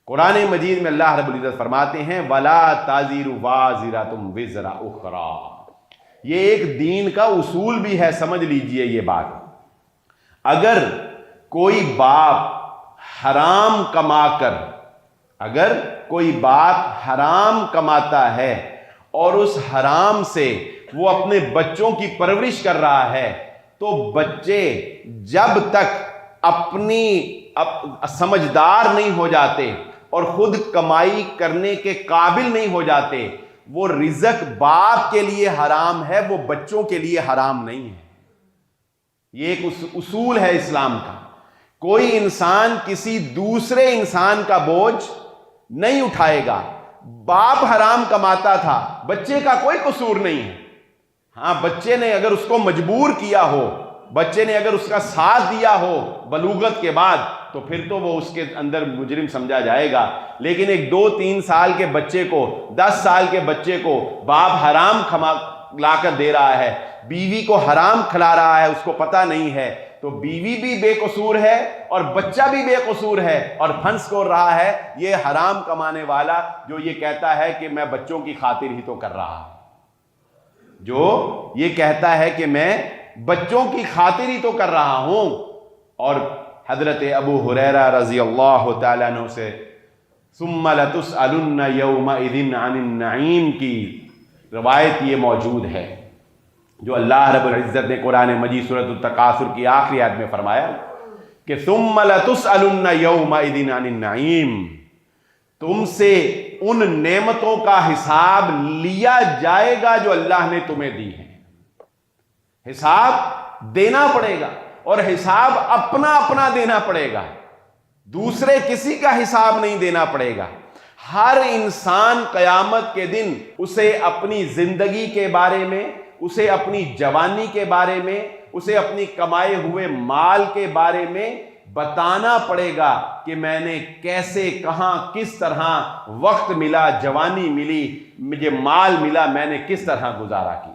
قرآن مجید میں اللہ رب العزت فرماتے ہیں وَلَا تَزِرُ وَازِرَةٌ وِزْرَ أُخْرَى. یہ ایک دین کا اصول بھی ہے، سمجھ لیجئے یہ بات. اگر کوئی باپ حرام کما کر، اگر کوئی باپ حرام کماتا ہے اور اس حرام سے وہ اپنے بچوں کی پرورش کر رہا ہے، تو بچے جب تک اپنی سمجھدار نہیں ہو جاتے اور خود کمائی کرنے کے قابل نہیں ہو جاتے، وہ رزق باپ کے لیے حرام ہے، وہ بچوں کے لیے حرام نہیں ہے. یہ ایک اصول ہے اسلام کا. کوئی انسان کسی دوسرے انسان کا بوجھ نہیں اٹھائے گا. باپ حرام کماتا تھا، بچے کا کوئی قصور نہیں ہے. ہاں، بچے نے اگر اس کو مجبور کیا ہو، بچے نے اگر اس کا ساتھ دیا ہو بلوغت کے بعد، تو پھر تو وہ اس کے اندر مجرم سمجھا جائے گا. لیکن ایک 2-3 سال کے بچے کو، 10 سال کے بچے کو باپ حرام لا کر دے رہا ہے، بیوی کو حرام کھلا رہا ہے، اس کو پتہ نہیں ہے، تو بیوی بھی بے قصور ہے اور بچہ بھی بے قصور ہے اور پھنس کو رہا ہے یہ حرام کمانے والا جو یہ کہتا ہے کہ میں بچوں کی خاطر ہی تو کر رہا ہوں، جو یہ کہتا ہے کہ میں بچوں کی خاطر ہی تو کر رہا ہوں. اور حضرت ابو ہریرہ رضی اللہ تعالیٰ عنہ سے ثم لتسألن یومئذ عن النعیم کی روایت یہ موجود ہے، جو اللہ رب العزت نے قرآن مجید سورۃ التکاثر کی آخری آیت میں فرمایا کہ ثم لتسألن یومئذ عن النعیم، تم سے ان نعمتوں کا حساب لیا جائے گا جو اللہ نے تمہیں دی ہیں. حساب دینا پڑے گا، اور حساب اپنا اپنا دینا پڑے گا، دوسرے کسی کا حساب نہیں دینا پڑے گا. ہر انسان قیامت کے دن اسے اپنی زندگی کے بارے میں، اسے اپنی جوانی کے بارے میں، اسے اپنی کمائے ہوئے مال کے بارے میں بتانا پڑے گا کہ میں نے کیسے، کہاں، کس طرح وقت ملا، جوانی ملی، مجھے مال ملا، میں نے کس طرح گزارا کیا.